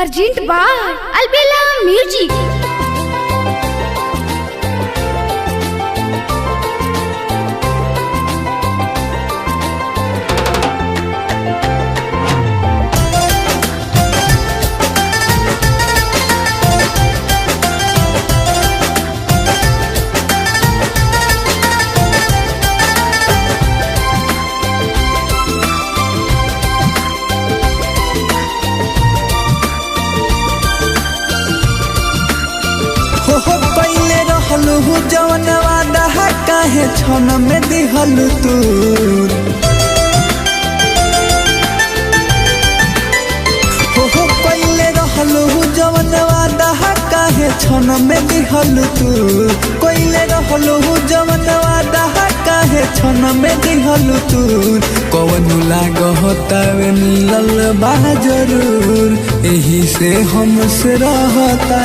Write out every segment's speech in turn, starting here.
Presented by Albella Music. हो पहले रहलू जवन वादा काहे छन में दिहलू तू। हो पहले रहलू जवन वादा काहे छन में दिहलू तू। पहले रहलू जवन वादा काहे छन में दिहलू तू। कौन लागतावे मिलल बा जरूर एही से हमसे रहता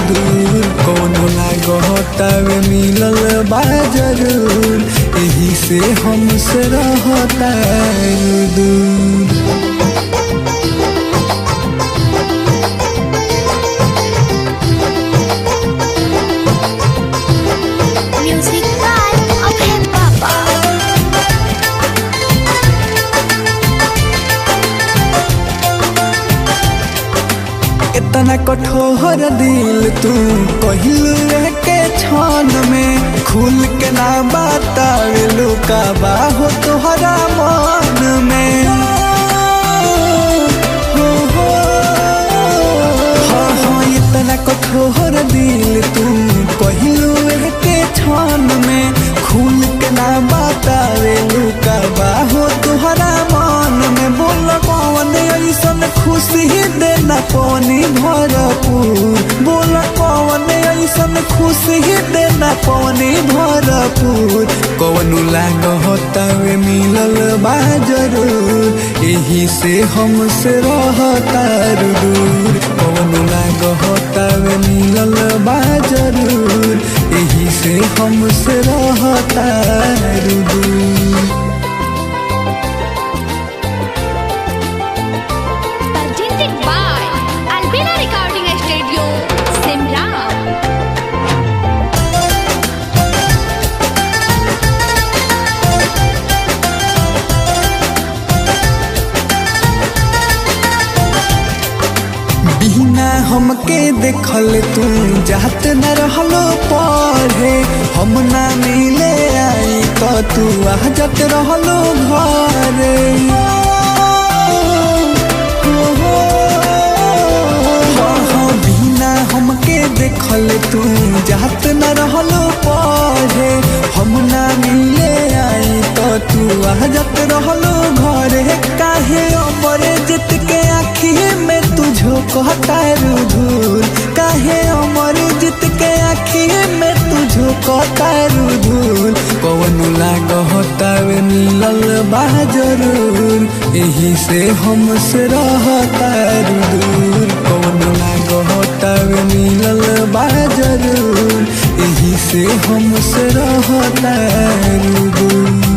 दूर। कौन लागतावे मिलल बा जरूर एही से हमसे रहता दूर। Music by Abhay Papa. इतना कठोर दिल तू कहलू के छन में खुल के ना बतावेलू का बाहो तोहरा मन में। हाँ इतना कठोर दिल तू कहलू के छन में खुल के ना बतावेलू का बाहो तोहरा मन में। बोल कौन ऐसन खुशी देना पानी भरपूर। बोल कौन ऐसन खुशी देना पानी भरपूर। कौन लागतावे मिलल बा जरूर एही से हमसे रहता दूर। कौन लागतावे मिलल बा जरूर एही से हमसे रहता दूर। Presented by Albella Recording Studio, Simla. बिना हमके देखल तू जात न रहलो पढ़े। हम ना मिले आई तो तू आ जात रहलो घरे। हाँ बिना हमके देखल तू जात न रहलो पढ़े। हम ना मिले आई तो तू आ जात रहलो घरे। काहे अमरे जित के आँखी में तुझो कहता धूल। काहे अमर जित के आँखी में तुझो कहता धूल। कौन लागतावे मिलल बा जरूर एही से हमसे रहता दूर। कौन लागतावे मिलल बा जरूर एही से हमसे रहता दूर।